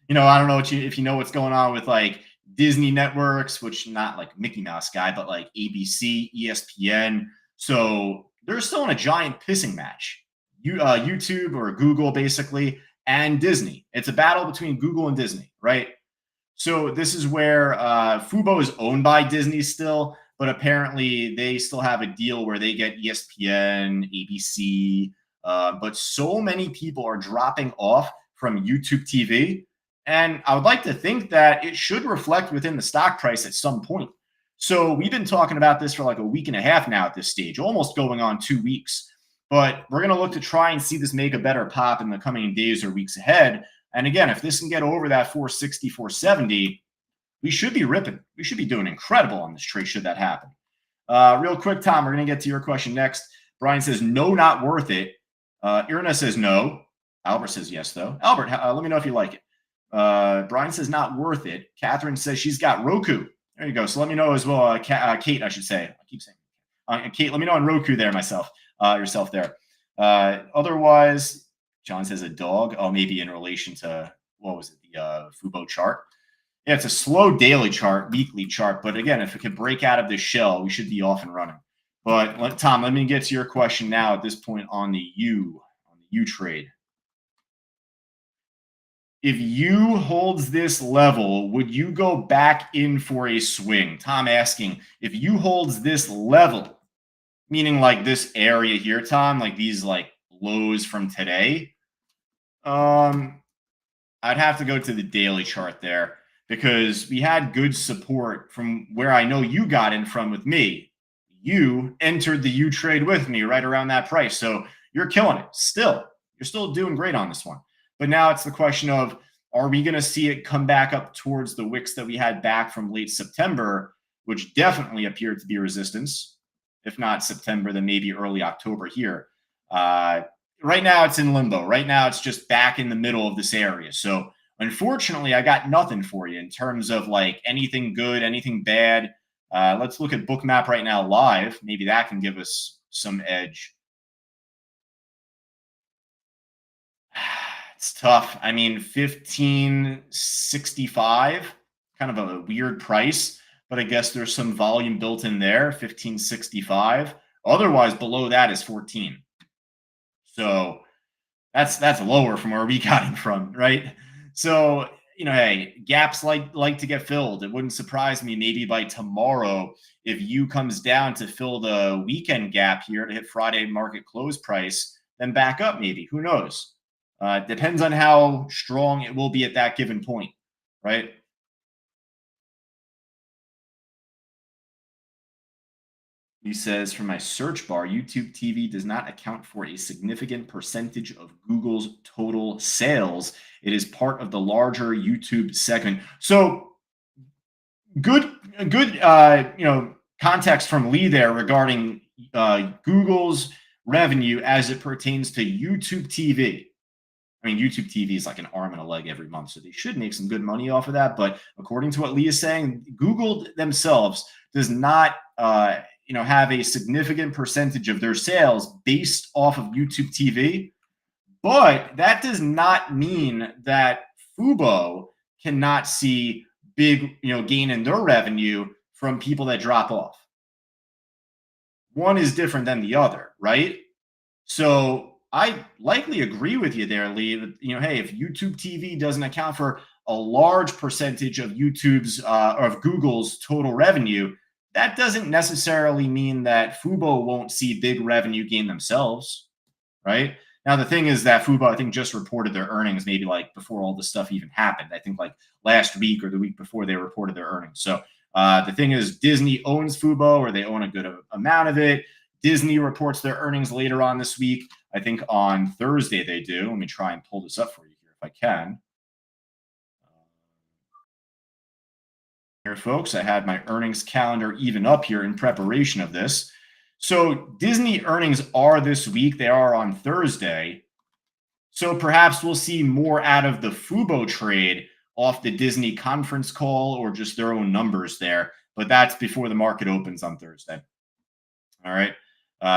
I don't know if you know what's going on with like Disney networks, which not like Mickey Mouse guy, but like ABC, ESPN. So they're still in a giant pissing match. YouTube or Google basically, and Disney. It's a battle between Google and Disney, right? So this is where Fubo is owned by Disney still, but apparently they still have a deal where they get ESPN, ABC, but so many people are dropping off from YouTube TV. And I would like to think that it should reflect within the stock price at some point. So we've been talking about this for like a week and a half now at this stage, almost going on 2 weeks. But we're going to look to try and see this make a better pop in the coming days or weeks ahead. And again, if this can get over that 460, 470, we should be ripping. We should be doing incredible on this trade should that happen. Real quick, Tom, we're going to get to your question next. Brian says, no, not worth it. Irina says no. Albert says yes, though. Albert, let me know if you like it. Brian says not worth it. Catherine says she's got Roku. There you go. So let me know as well. Kate, I should say. I keep saying. Kate, let me know on Roku there yourself there. Otherwise, John says a dog. Oh, maybe in relation to, what was it, the Fubo chart? Yeah, it's a slow daily chart, weekly chart. But again, if it can break out of this shell, we should be off and running. But Tom, let me get to your question now at this point on the U trade. If you holds this level, would you go back in for a swing? Tom asking, if you holds this level, meaning like this area here, Tom, like these like lows from today, I'd have to go to the daily chart there because we had good support from where I know you got in from with me. You entered the U trade with me right around that price. So you're killing it still. You're still doing great on this one. But now it's the question of, are we going to see it come back up towards the wicks that we had back from late September, which definitely appeared to be resistance? If not September, then maybe early October here. Right now it's in limbo. Right now it's just back in the middle of this area. So unfortunately, I got nothing for you in terms of like anything good, anything bad. Let's look at Bookmap right now live. Maybe that can give us some edge. It's tough. I mean, 1565, kind of a weird price, but I guess there's some volume built in there, 1565. Otherwise, below that is 14. So that's lower from where we got him from, right? So, hey, gaps like to get filled. It wouldn't surprise me maybe by tomorrow if U comes down to fill the weekend gap here to hit Friday market close price, then back up maybe. Who knows? Depends on how strong it will be at that given point, right? He says, for my search bar, YouTube TV does not account for a significant percentage of Google's total sales. It is part of the larger YouTube segment. So good, context from Lee there regarding Google's revenue as it pertains to YouTube TV. I mean, YouTube TV is like an arm and a leg every month, so they should make some good money off of that. But according to what Lee is saying, Google themselves does not, have a significant percentage of their sales based off of YouTube TV. But that does not mean that Fubo cannot see big, gain in their revenue from people that drop off. One is different than the other, right? So I likely agree with you there, Lee. That, hey, if YouTube TV doesn't account for a large percentage of of Google's total revenue, that doesn't necessarily mean that Fubo won't see big revenue gain themselves, right? Now the thing is that Fubo, I think, just reported their earnings maybe like before all this stuff even happened. I think like last week or the week before they reported their earnings. So the thing is, Disney owns Fubo, or they own a good amount of it. Disney reports their earnings later on this week. I think on Thursday they do. Let me try and pull this up for you here if I can. Here, folks, I had my earnings calendar even up here in preparation of this. So Disney earnings are this week. They are on Thursday. So perhaps we'll see more out of the Fubo trade off the Disney conference call or just their own numbers there. But that's before the market opens on Thursday. All right.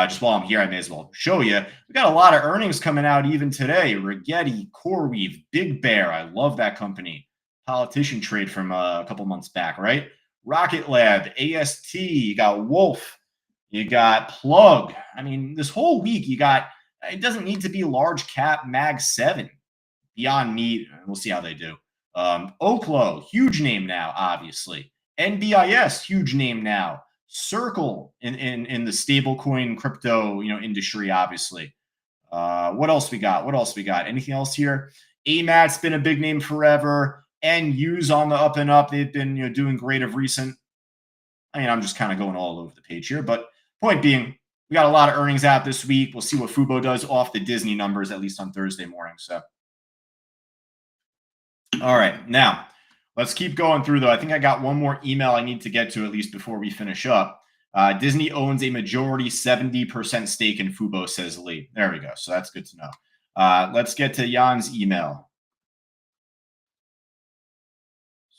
Just while I'm here, I may as well show you. We got a lot of earnings coming out even today. Rigetti, CoreWeave, Big Bear. I love that company. Politician trade from a couple months back, right? Rocket Lab, AST, you got Wolf, you got Plug. I mean, this whole week you got, it doesn't need to be large cap Mag 7. Beyond Meat, we'll see how they do. Oklo, huge name now, obviously. NBIS, huge name now. Circle in the stablecoin crypto industry, obviously. What else we got? Anything else here? AMAT's been a big name forever. NU's on the up and up. They've been doing great of recent. I mean, I'm just kind of going all over the page here, but point being, we got a lot of earnings out this week. We'll see what Fubo does off the Disney numbers, at least on Thursday morning. So, all right, now let's keep going through, though. I think I got one more email I need to get to at least before we finish up. Disney owns a majority 70% stake in Fubo, says Lee. There we go. So that's good to know. Let's get to Jan's email.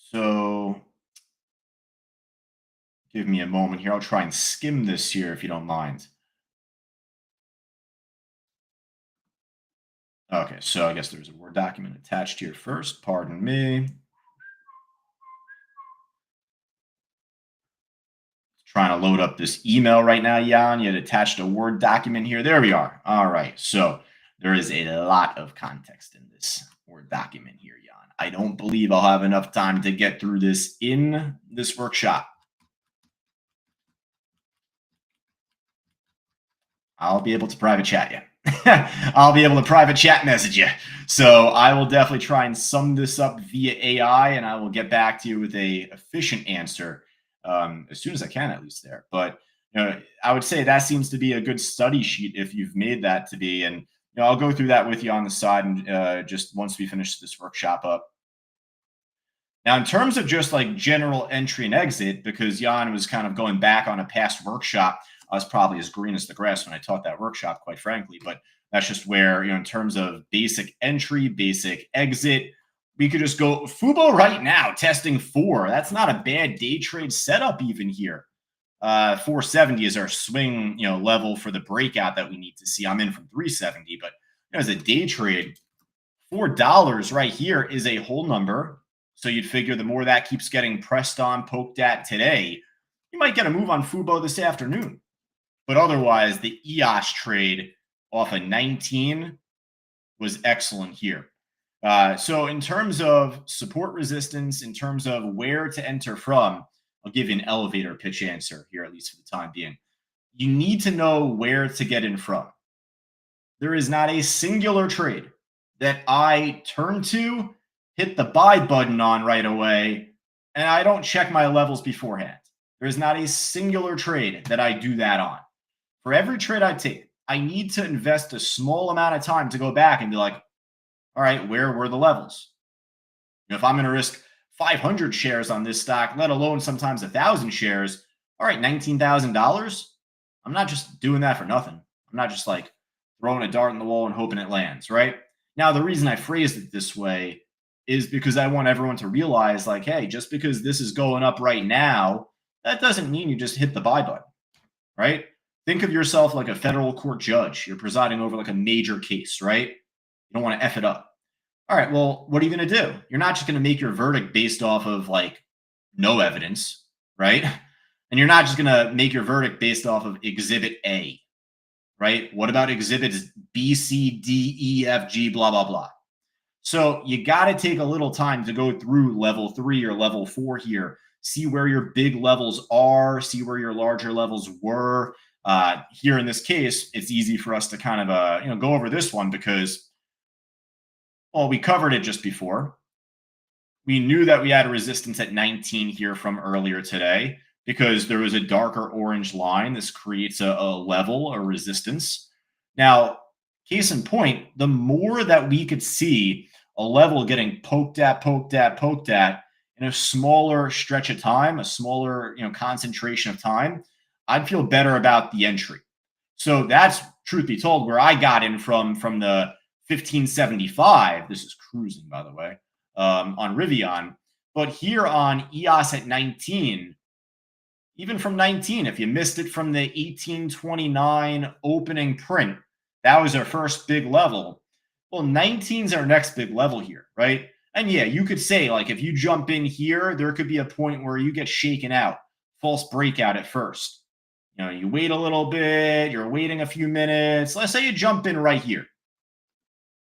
So give me a moment here. I'll try and skim this here if you don't mind. Okay, so I guess there's a Word document attached here first. Pardon me. Trying to load up this email right now, Jan. You had attached a Word document here. There we are. All right. So There is a lot of context in this Word document here, Jan. I don't believe I'll have enough time to get through this in this workshop. I'll be able to private chat you. I'll be able to private chat message you. So I will definitely try and sum this up via AI, and I will get back to you with a efficient answer as soon as I can, at least there. But I would say that seems to be a good study sheet if you've made that to be. And I'll go through that with you on the side, and just once we finish this workshop up. Now, in terms of just like general entry and exit, because Jan was kind of going back on a past workshop, I was probably as green as the grass when I taught that workshop, quite frankly. But that's just where, in terms of basic entry, basic exit, we could just go Fubo right now, testing 4. That's not a bad day trade setup even here. 470 is our swing, level for the breakout that we need to see. I'm in from 370, but as a day trade, $4 right here is a whole number. So you'd figure the more that keeps getting pressed on, poked at today, you might get a move on Fubo this afternoon. But otherwise, the EOS trade off of 19 was excellent here. So in terms of support resistance, in terms of where to enter from, I'll give you an elevator pitch answer here, at least for the time being. You need to know where to get in from. There is not a singular trade that I turn to, hit the buy button on right away, and I don't check my levels beforehand. There is not a singular trade that I do that on. For every trade I take, I need to invest a small amount of time to go back and be like, all right, where were the levels? If I'm going to risk 500 shares on this stock, let alone sometimes 1,000 shares, all right, $19,000. I'm not just doing that for nothing. I'm not just like throwing a dart in the wall and hoping it lands, right? Now, the reason I phrased it this way is because I want everyone to realize, like, hey, just because this is going up right now, that doesn't mean you just hit the buy button, right? Think of yourself like a federal court judge. You're presiding over like a major case, right? You don't want to F it up. All right, well, what are you going to do? You're not just going to make your verdict based off of like no evidence, right? And you're not just going to make your verdict based off of exhibit A, right? What about exhibits B, C, D, E, F, G, blah, blah, blah? So you got to take a little time to go through level 3 or level 4 here, see where your big levels are, see where your larger levels were. Here in this case, it's easy for us to kind of go over this one because, well, we covered it just before. We knew that we had a resistance at 19 here from earlier today because there was a darker orange line. This creates a level, a resistance. Now, case in point, the more that we could see a level getting poked at in a smaller stretch of time, a smaller concentration of time, I'd feel better about the entry. So that's, truth be told, where I got in from the 1575. This is cruising, by the way, on Rivian. But here on EOS at 19, even from 19, if you missed it from the 1829 opening print, that was our first big level. Well, 19 is our next big level here, right? And yeah, you could say, like, if you jump in here, there could be a point where you get shaken out, false breakout at first. You wait a little bit, you're waiting a few minutes. Let's say you jump in right here.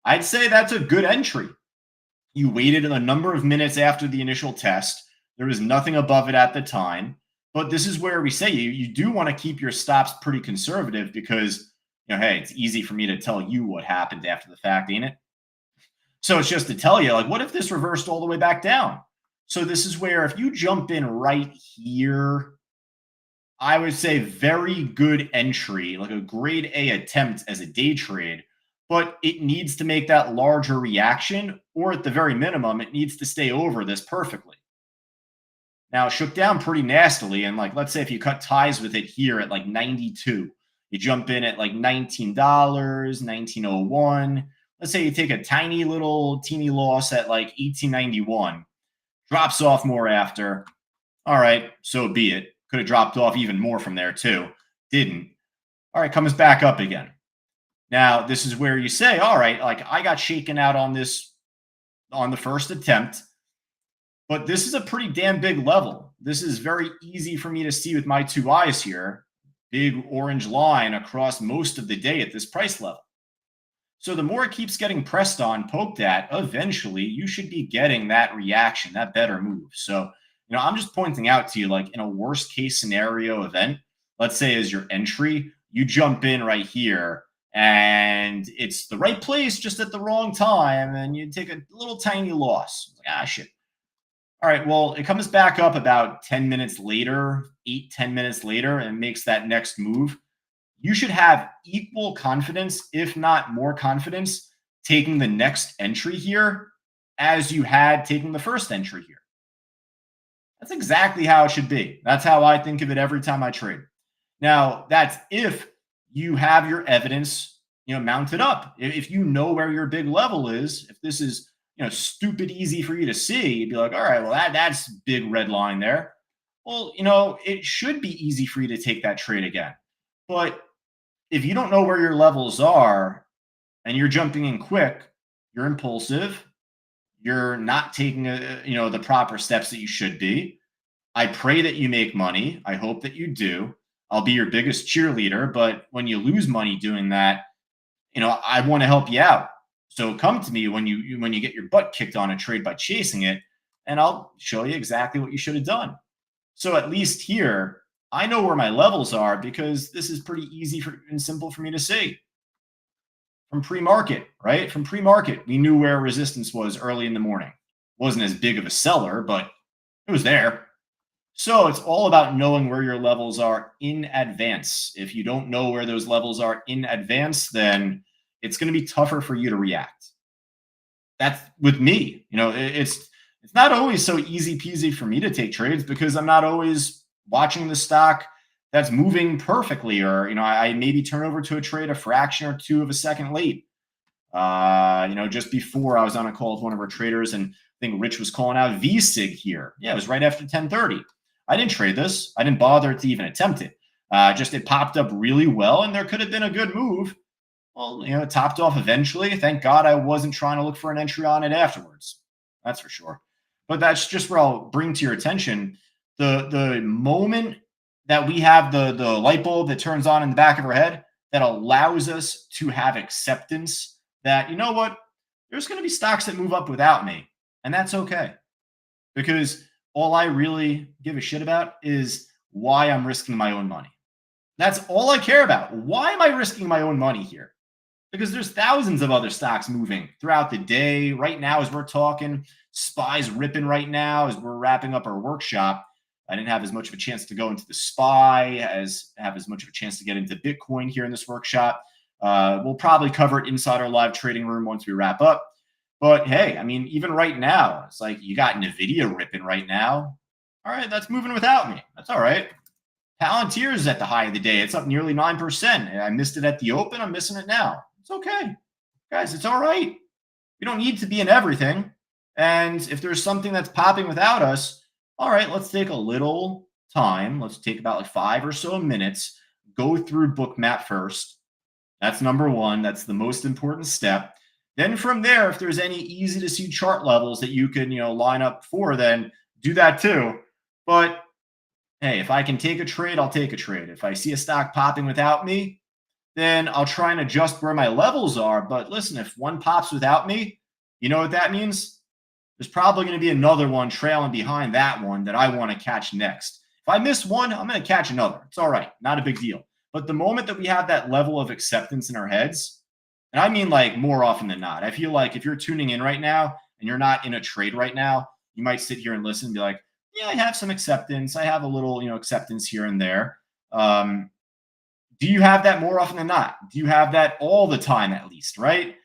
I'd say that's a good entry. You waited a number of minutes after the initial test. There was nothing above it at the time. But this is where we say you do want to keep your stops pretty conservative because, hey, it's easy for me to tell you what happened after the fact, ain't it? So it's just to tell you, like, what if this reversed all the way back down? So this is where if you jump in right here, I would say very good entry, like a grade A attempt as a day trade, but it needs to make that larger reaction, or at the very minimum, it needs to stay over this perfectly. Now, it shook down pretty nastily, and like, let's say if you cut ties with it here at like 92, you jump in at like $19, 1901. Let's say you take a tiny little teeny loss at like 1891, drops off more after. All right, so be it. Could have dropped off even more from there too. Didn't. All right, comes back up again. Now, this is where you say, all right, like I got shaken out on this on the first attempt, but this is a pretty damn big level. This is very easy for me to see with my two eyes here. Big orange line across most of the day at this price level. So the more it keeps getting pressed on, poked at, eventually you should be getting that reaction, that better move. So, I'm just pointing out to you, like in a worst case scenario event, let's say as your entry, you jump in right here and it's the right place just at the wrong time and you take a little tiny loss. Like, shit. All right, well, it comes back up about 10 minutes later, 8, 10 minutes later, and makes that next move. You should have equal confidence, if not more confidence, taking the next entry here as you had taking the first entry here. That's exactly how it should be. That's how I think of it every time I trade. Now, that's if you have your evidence, mounted up. If you know where your big level is, if this is, stupid easy for you to see, you'd be like, all right, well, that's big red line there. Well, it should be easy for you to take that trade again. But if you don't know where your levels are and you're jumping in quick, you're impulsive, you're not taking the proper steps that you should be. I pray that you make money. I hope that you do. I'll be your biggest cheerleader, but when you lose money doing that, I want to help you out. So come to me when you get your butt kicked on a trade by chasing it, and I'll show you exactly what you should have done. So at least here, I know where my levels are because this is pretty easy and simple for me to see. From pre-market, right? From pre-market, we knew where resistance was early in the morning. Wasn't as big of a seller, but it was there. So it's all about knowing where your levels are in advance. If you don't know where those levels are in advance, then it's going to be tougher for you to react. That's with me. It's not always so easy peasy for me to take trades because I'm not always watching the stock that's moving perfectly, or I maybe turn over to a trade a fraction or two of a second late. Just before I was on a call with one of our traders, and I think Rich was calling out VSIG here. Yeah, it was right after 10:30. I didn't trade this. I didn't bother to even attempt it. Just it popped up really well, and there could have been a good move. Well, it topped off eventually. Thank God I wasn't trying to look for an entry on it afterwards. That's for sure. But that's just where I'll bring to your attention the moment that we have the light bulb that turns on in the back of our head that allows us to have acceptance that, there's going to be stocks that move up without me. And that's okay. Because all I really give a shit about is why I'm risking my own money. That's all I care about. Why am I risking my own money here? Because there's thousands of other stocks moving throughout the day. Right now, as we're talking, SPY's ripping right now as we're wrapping up our workshop. I didn't have as much of a chance to go into the SPY as have as much of a chance to get into Bitcoin here in this workshop. We'll probably cover it inside our live trading room once we wrap up. But hey, even right now, it's like you got NVIDIA ripping right now. All right, that's moving without me. That's all right. Palantir is at the high of the day. It's up nearly 9%. I missed it at the open. I'm missing it now. It's okay. Guys, it's all right. We don't need to be in everything. And if there's something that's popping without us, all right, let's take a little time. Let's take about like 5 or so minutes. Go through Bookmap first. That's number one. That's the most important step. Then from there, if there's any easy to see chart levels that you can, line up for, then do that too. But hey, if I can take a trade, I'll take a trade. If I see a stock popping without me, then I'll try and adjust where my levels are. But listen, if one pops without me, you know what that means? There's probably going to be another one trailing behind that one that I want to catch next. If I miss one, I'm going to catch another. It's all right. Not a big deal. But the moment that we have that level of acceptance in our heads, and I mean like more often than not, I feel like if you're tuning in right now and you're not in a trade right now, you might sit here and listen and be like, yeah, I have some acceptance. I have a little, acceptance here and there. Do you have that more often than not? Do you have that all the time at least, right?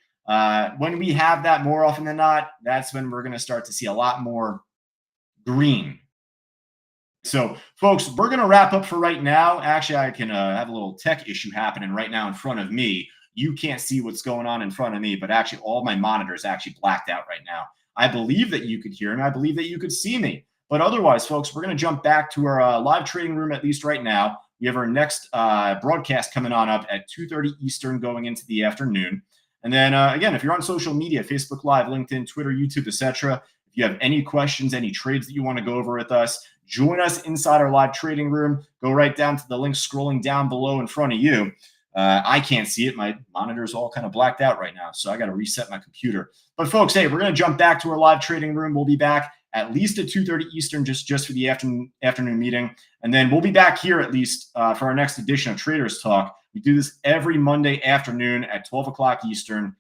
When we have that more often than not, that's when we're going to start to see a lot more green. So, folks, we're going to wrap up for right now. Actually, I can have a little tech issue happening right now in front of me. You can't see what's going on in front of me, but actually all my monitors actually blacked out right now. I believe that you could hear me. I believe that you could see me. But otherwise, folks, we're going to jump back to our live trading room, at least right now. We have our next broadcast coming on up at 2:30 Eastern going into the afternoon. And then, again, if you're on social media, Facebook Live, LinkedIn, Twitter, YouTube, etc., if you have any questions, any trades that you want to go over with us, join us inside our live trading room. Go right down to the link scrolling down below in front of you. I can't see it. My monitor's all kind of blacked out right now, so I got to reset my computer. But folks, hey, we're going to jump back to our live trading room. We'll be back at least at 2:30 Eastern, just for the afternoon meeting. And then we'll be back here at least for our next edition of Traders Talk. We do this every Monday afternoon at 12 o'clock Eastern.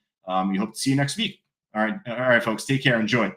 We hope to see you next week. All right, folks, take care. Enjoy.